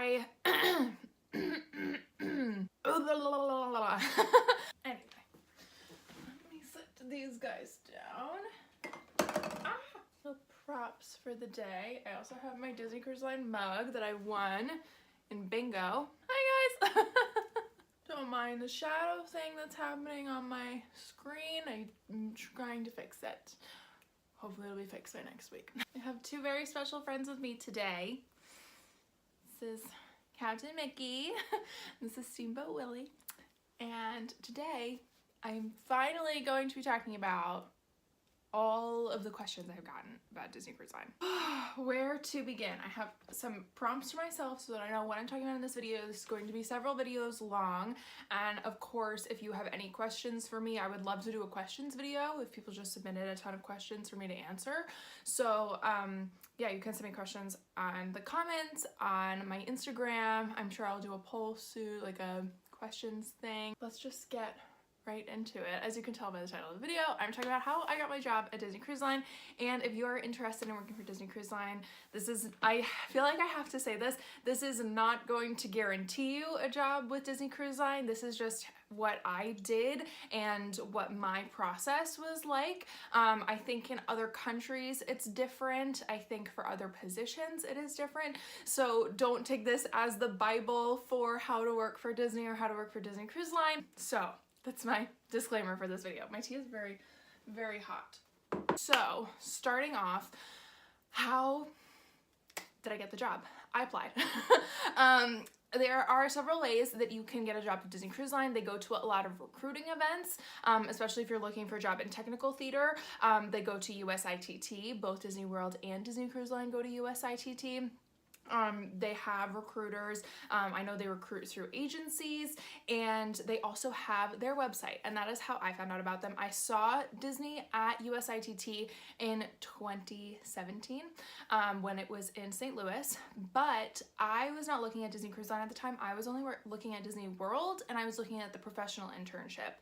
I anyway, let me set these guys down. No props for the day. I also have my Disney Cruise Line mug that I won in bingo. Hi guys. Don't mind the shadow thing that's happening on my screen. I'm trying to fix it. Hopefully it'll be fixed by next week. I have two very special friends with me today. This is Captain Mickey. This is Steamboat Willie. And today I'm finally going to be talking about all of the questions I've gotten about Disney Cruise Line. Where to begin? I have some prompts to myself so that I know what I'm talking about in this video. This is going to be several videos long, and of course if you have any questions for me, I would love to do a questions video if people just submitted a ton of questions for me to answer. So yeah, you can send me questions on the comments, on my Instagram. I'm sure I'll do a poll soon, like a questions thing. Let's just get right into it. As you can tell by the title of the video, I'm talking about how I got my job at Disney Cruise Line. And if you are interested in working for Disney Cruise Line, this is, I feel like I have to say this is not going to guarantee you a job with Disney Cruise Line. This is just what I did and what my process was like. I think in other countries it's different. I think for other positions it is different. So don't take this as the Bible for how to work for Disney or how to work for Disney Cruise Line. So that's my disclaimer for this video. My tea is very, very hot. So starting off, how did I get the job? I applied. There are several ways that you can get a job at Disney Cruise Line. They go to a lot of recruiting events, especially if you're looking for a job in technical theater. They go to USITT. Both Disney World and Disney Cruise Line go to USITT. They have recruiters. I know they recruit through agencies, and they also have their website, and that is how I found out about them. I saw Disney at USITT in 2017 when it was in St. Louis, but I was not looking at Disney Cruise Line at the time. I was only looking at Disney World, and I was looking at the professional internship.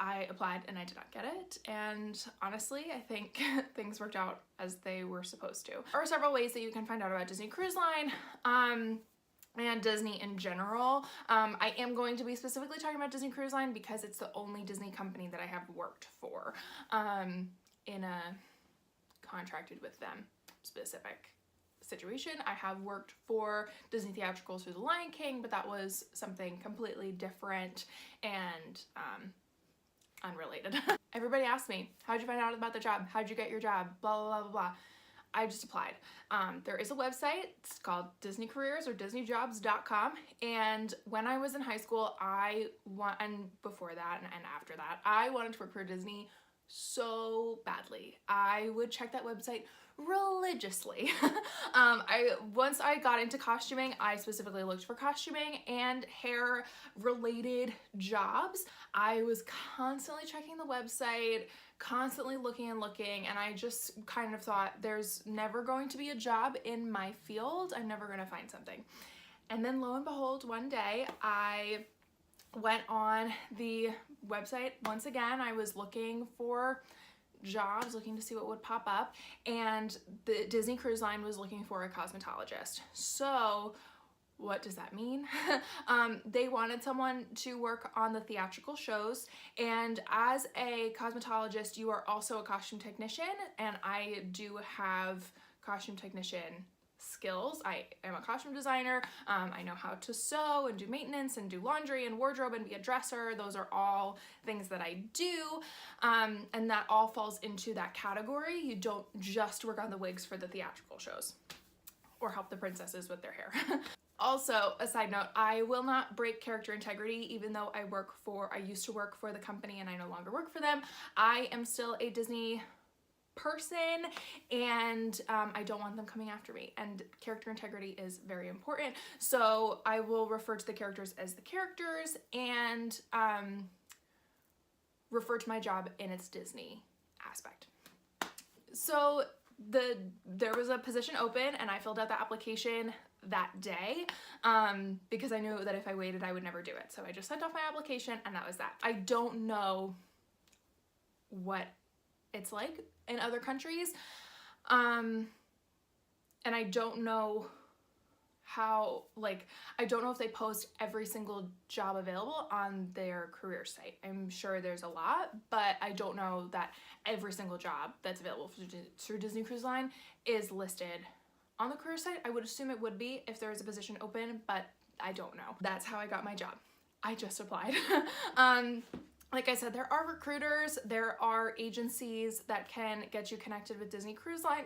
I applied and I did not get it, and honestly I think things worked out as they were supposed to. There are several ways that you can find out about Disney Cruise Line and Disney in general. I am going to be specifically talking about Disney Cruise Line because it's the only Disney company that I have worked for in a contracted with them specific situation. I have worked for Disney Theatricals through The Lion King, but that was something completely different and unrelated. Everybody asked me, how'd you find out about the job? How'd you get your job? Blah, blah, blah, blah, blah. I just applied. There is a website, it's called Disney Careers or DisneyJobs.com. And when I was in high school, and before that and after that, I wanted to work for Disney so badly. I would check that website religiously. Once I got into costuming, I specifically looked for costuming and hair related jobs. I was constantly checking the website, constantly looking, and I just kind of thought there's never going to be a job in my field. I'm never going to find something. And then lo and behold, one day I went on the website once again. I was looking for jobs, looking to see what would pop up, and the Disney Cruise Line was looking for a cosmetologist. So what does that mean? They wanted someone to work on the theatrical shows, and as a cosmetologist you are also a costume technician, and I do have costume technician skills. I am a costume designer. I know how to sew and do maintenance and do laundry and wardrobe and be a dresser. Those are all things that I do, and that all falls into that category. You don't just work on the wigs for the theatrical shows or help the princesses with their hair. Also, a side note, I will not break character integrity even though I used to work for the company and I no longer work for them. I am still a Disney person, and I don't want them coming after me, and character integrity is very important. So I will refer to the characters as the characters and refer to my job in its Disney aspect. So there was a position open and I filled out the application that day because I knew that if I waited I would never do it. So I just sent off my application and that was that. I don't know what it's like in other countries, and I don't know how, like, I don't know if they post every single job available on their career site. I'm sure there's a lot, but I don't know that every single job that's available through Disney Cruise Line is listed on the career site. I would assume it would be if there is a position open, but I don't know. That's how I got my job. I just applied. Like I said, there are recruiters, there are agencies that can get you connected with Disney Cruise Line,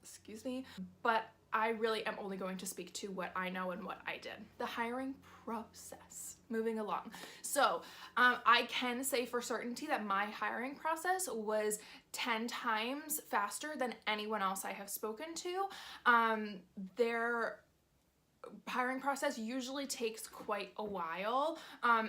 excuse me, but I really am only going to speak to what I know and what I did. The hiring process, moving along. So I can say for certainty that my hiring process was 10 times faster than anyone else I have spoken to. Their hiring process usually takes quite a while.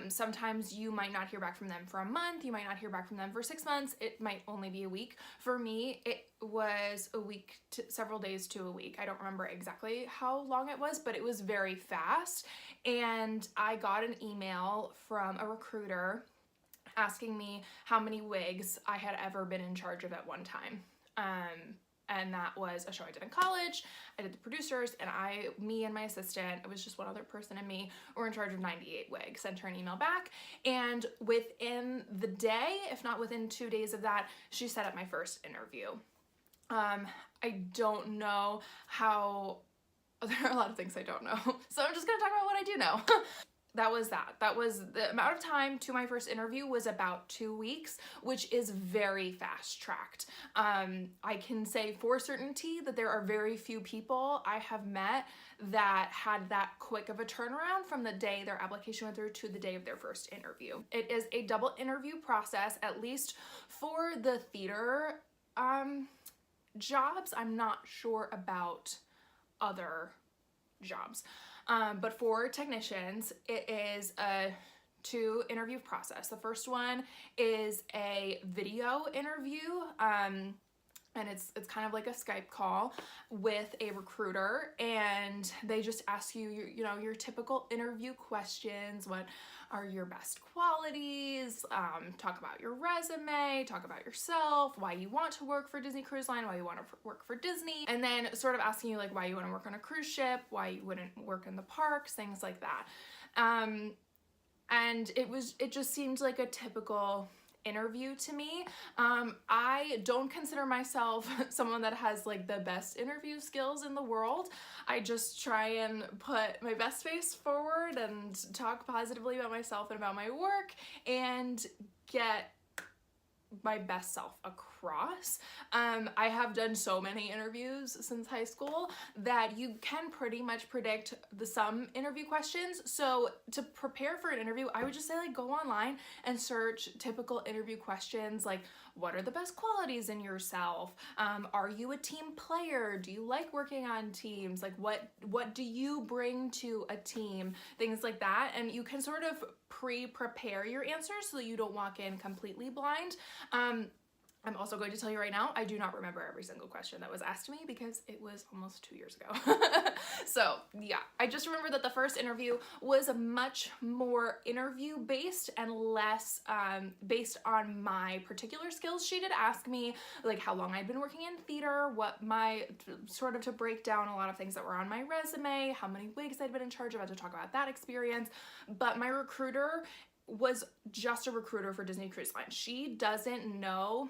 Sometimes you might not hear back from them for a month, you might not hear back from them for 6 months, it might only be a week. For me, it was a week to several days to a week. I don't remember exactly how long it was, but it was very fast. And I got an email from a recruiter asking me how many wigs I had ever been in charge of at one time. And that was a show I did in college. I did the producers, and me and my assistant, it was just one other person and me, were in charge of 98 wigs. Sent her an email back, and within the day, if not within 2 days of that, she set up my first interview. I don't know how, there are a lot of things I don't know, so I'm just gonna talk about what I do know. That was the amount of time to my first interview was about 2 weeks, which is very fast tracked. I can say for certainty that there are very few people I have met that had that quick of a turnaround from the day their application went through to the day of their first interview. It is a double interview process, at least for the theater jobs. I'm not sure about other jobs. But for technicians, it is a 2 interview process. The first one is a video interview, and it's kind of like a Skype call with a recruiter, and they just ask you, you know, your typical interview questions. What are your best qualities? Talk about your resume, talk about yourself, why you want to work for Disney Cruise Line, why you want to work for Disney, and then sort of asking you like why you want to work on a cruise ship, why you wouldn't work in the parks, things like that. And it just seemed like a typical interview to me. I don't consider myself someone that has like the best interview skills in the world. I just try and put my best face forward and talk positively about myself and about my work and get my best self across. I have done so many interviews since high school that you can pretty much predict some interview questions. So to prepare for an interview, I would just say like go online and search typical interview questions like what are the best qualities in yourself? Are you a team player? Do you like working on teams? Like what do you bring to a team? Things like that. And you can sort of prepare your answers so that you don't walk in completely blind. I'm also going to tell you right now, I do not remember every single question that was asked to me because it was almost 2 years ago. So yeah, I just remember that the first interview was much more interview based and less based on my particular skills. She did ask me like how long I'd been working in theater, what my, sort of to break down a lot of things that were on my resume, how many wigs I'd been in charge of, I had to talk about that experience. But my recruiter was just a recruiter for Disney Cruise Line. She doesn't know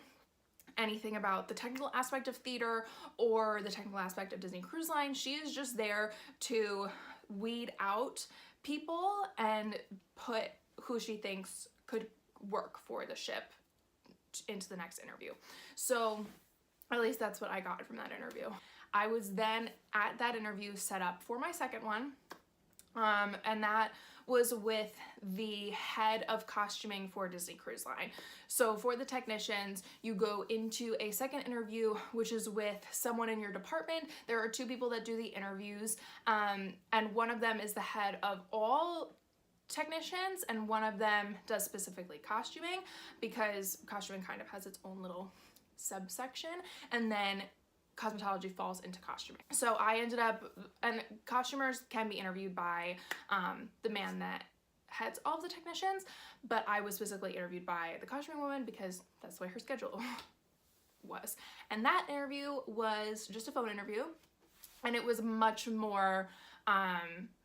anything about the technical aspect of theater or the technical aspect of Disney Cruise Line. She is just there to weed out people and put who she thinks could work for the ship into the next interview. So at least that's what I got from that interview. I was then at that interview set up for my second one, and that was with the head of costuming for Disney Cruise Line. So for the technicians, you go into a second interview, which is with someone in your department. There are 2 people that do the interviews, and one of them is the head of all technicians, and one of them does specifically costuming, because costuming kind of has its own little subsection, and then cosmetology falls into costuming. So I ended up, and costumers can be interviewed by the man that heads all of the technicians, but I was specifically interviewed by the costuming woman because that's the way her schedule was. And that interview was just a phone interview, and it was much more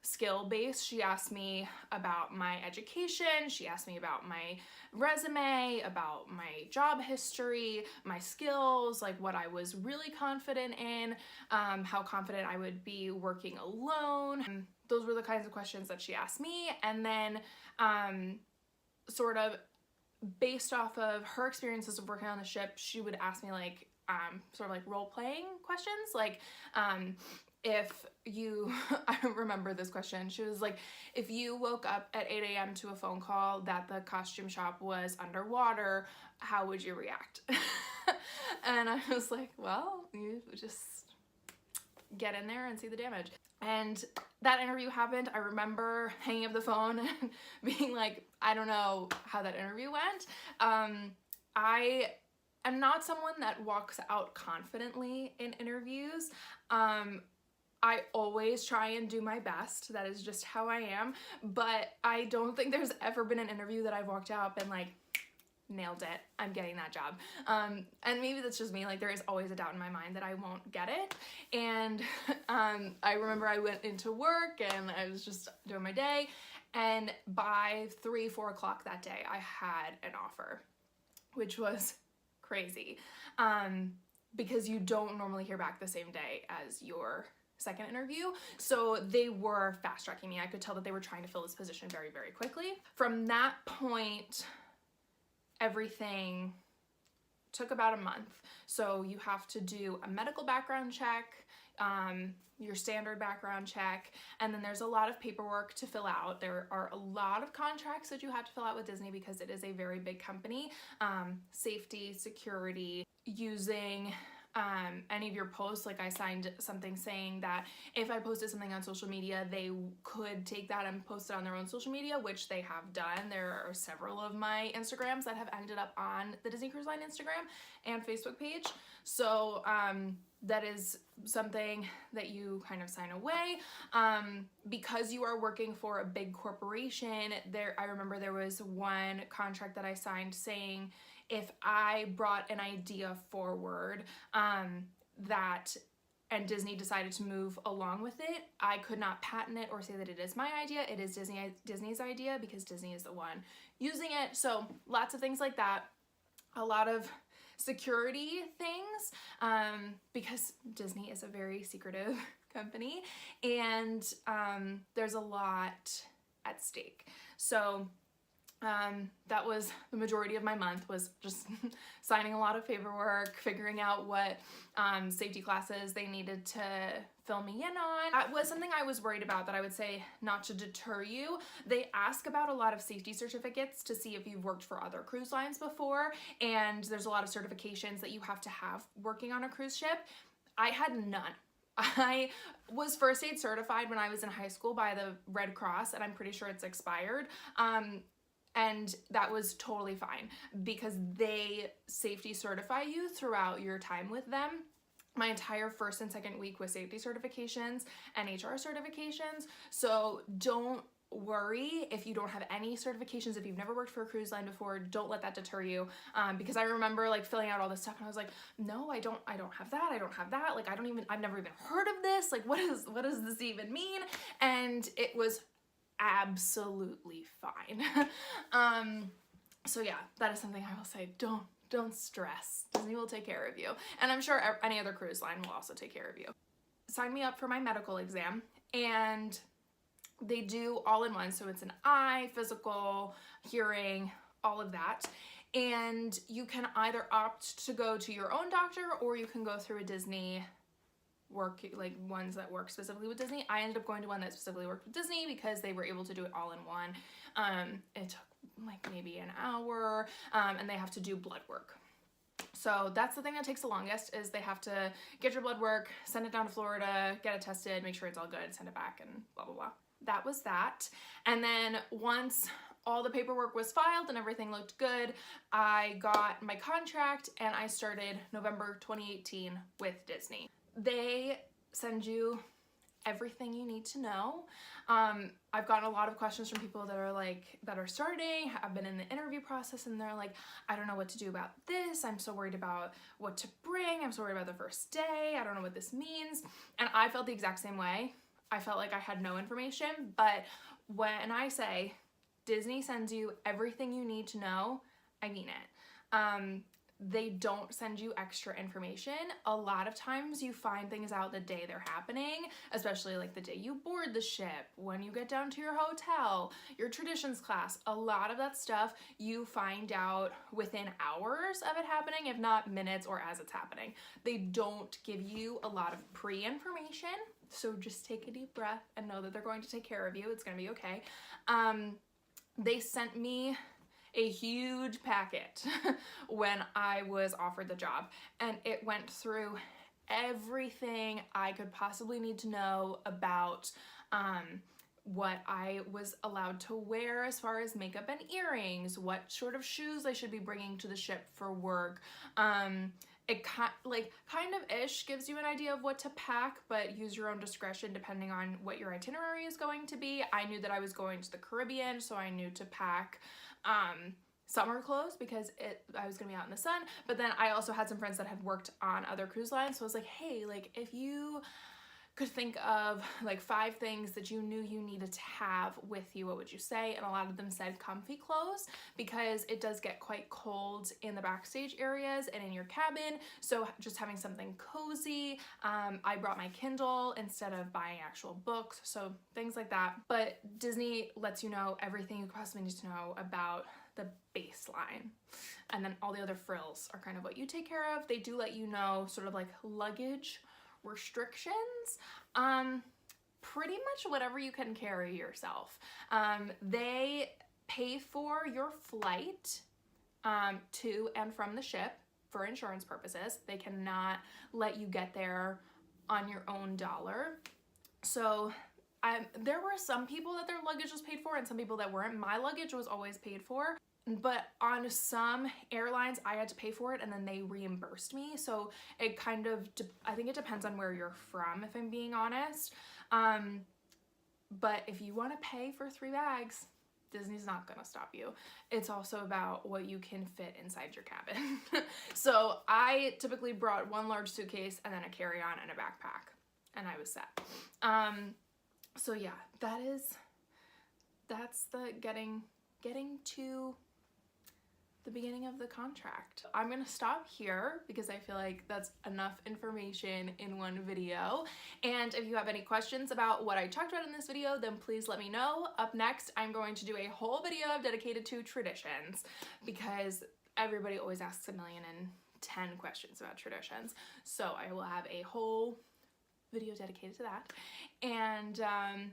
skill based. She asked me about my education, she asked me about my resume, about my job history, my skills, like what I was really confident in, how confident I would be working alone. Those were the kinds of questions that she asked me. And then sort of based off of her experiences of working on the ship, she would ask me like sort of like role-playing questions, like if you, I remember this question, she was like, if you woke up at 8 a.m. to a phone call that the costume shop was underwater, how would you react? And I was like, well, you just get in there and see the damage. And that interview happened. I remember hanging up the phone and being like, I don't know how that interview went. I am not someone that walks out confidently in interviews. I always try and do my best. That is just how I am. But I don't think there's ever been an interview that I've walked out and like, nailed it, I'm getting that job. And maybe that's just me, like there is always a doubt in my mind that I won't get it. And I remember I went into work and I was just doing my day, and by 3-4 o'clock that day I had an offer, which was crazy, because you don't normally hear back the same day as your second interview. So they were fast tracking me. I could tell that they were trying to fill this position very, very quickly. From that point, everything took about a month. So you have to do a medical background check, your standard background check, and then there's a lot of paperwork to fill out. There are a lot of contracts that you have to fill out with Disney because it is a very big company. Safety, security, using any of your posts. Like I signed something saying that if I posted something on social media, they could take that and post it on their own social media, which they have done. There are several of my Instagrams that have ended up on the Disney Cruise Line Instagram and Facebook page. So that is something that you kind of sign away. Because you are working for a big corporation, I remember there was one contract that I signed saying if I brought an idea forward and Disney decided to move along with it, I could not patent it or say that it is my idea. It is Disney's idea because Disney is the one using it. So lots of things like that. A lot of security things because Disney is a very secretive company, and there's a lot at stake. So that was the majority of my month, was just signing a lot of paperwork, figuring out what safety classes they needed to fill me in on. That was something I was worried about, that I would say not to deter you. They ask about a lot of safety certificates to see if you've worked for other cruise lines before, and there's a lot of certifications that you have to have working on a cruise ship. I had none. I was first aid certified when I was in high school by the Red Cross, and I'm pretty sure it's expired. And that was totally fine because they safety certify you throughout your time with them. My entire first and second week was safety certifications and HR certifications. So don't worry if you don't have any certifications. If you've never worked for a cruise line before, don't let that deter you. Because I remember like filling out all this stuff and I was like, no, I don't have that. I don't have that. Like, I've never even heard of this. Like, what does this even mean? And it was absolutely fine. So yeah, that is something I will say, don't stress. Disney will take care of you. And I'm sure any other cruise line will also take care of you. Sign me up for my medical exam, and they do all in one. So it's an eye, physical, hearing, all of that. And you can either opt to go to your own doctor, or you can go through a Disney like ones that work specifically with Disney. I ended up going to one that specifically worked with Disney because they were able to do it all in one. It took like maybe an hour, and they have to do blood work. So that's the thing that takes the longest, is they have to get your blood work, send it down to Florida, get it tested, make sure it's all good, send it back, and blah, blah, blah. That was that. And then once all the paperwork was filed and everything looked good, I got my contract and I started November 2018 with Disney. They send you everything you need to know. I've gotten a lot of questions from people that are starting, have been in the interview process, and they're like, I don't know what to do about this. I'm so worried about what to bring. I'm so worried about the first day. I don't know what this means. And I felt the exact same way. I felt like I had no information. But when I say Disney sends you everything you need to know, I mean it. They don't send you extra information. A lot of times you find things out the day they're happening, especially like the day you board the ship, when you get down to your hotel, your traditions class. A lot of that stuff you find out within hours of it happening, if not minutes or as it's happening. They don't give you a lot of pre-information, so just take a deep breath and know that they're going to take care of you. It's gonna be okay. They sent me a huge packet when I was offered the job, and it went through everything I could possibly need to know about what I was allowed to wear as far as makeup and earrings, what sort of shoes I should be bringing to the ship for work. It kind of ish gives you an idea of what to pack, but use your own discretion depending on what your itinerary is going to be. I knew that I was going to the Caribbean, so I knew to pack summer clothes because I was gonna be out in the sun. But then I also had some friends that had worked on other cruise lines, so I was like, hey, like if you could think of like 5 things that you knew you needed to have with you, what would you say? And a lot of them said comfy clothes, because it does get quite cold in the backstage areas and in your cabin, so just having something cozy. I brought my Kindle instead of buying actual books, so things like that. But Disney lets you know everything you possibly need to know about the baseline, and then all the other frills are kind of what you take care of. They do let you know sort of like luggage restrictions, pretty much whatever you can carry yourself. They pay for your flight to and from the ship for insurance purposes. They cannot let you get there on your own dollar. So there were some people that their luggage was paid for and some people that weren't. My luggage was always paid for, but on some airlines I had to pay for it and then they reimbursed me. So it kind of, I think it depends on where you're from, if I'm being honest. But if you want to pay for 3 bags, Disney's not gonna stop you. It's also about what you can fit inside your cabin. So I typically brought 1 large suitcase and then a carry-on and a backpack, and I was set. So yeah, that's the getting to the beginning of the contract. I'm gonna stop here because I feel like that's enough information in one video. And if you have any questions about what I talked about in this video, then please let me know. Up next, I'm going to do a whole video dedicated to traditions, because everybody always asks 1,000,010 questions about traditions. So I will have a whole video dedicated to that. And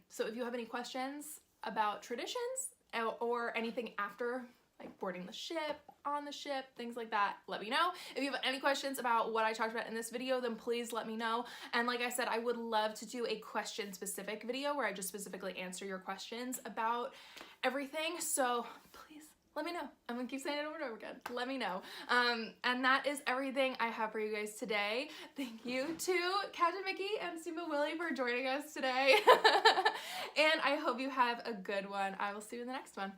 so if you have any questions about traditions or anything after, like boarding the ship, on the ship, things like that, let me know. If you have any questions about what I talked about in this video, then please let me know. And like I said, I would love to do a question specific video where I just specifically answer your questions about everything. So please let me know. I'm gonna keep saying it over and over again. Let me know. And that is everything I have for you guys today. Thank you to Captain Mickey and Steamboat Willie for joining us today. And I hope you have a good one. I will see you in the next one.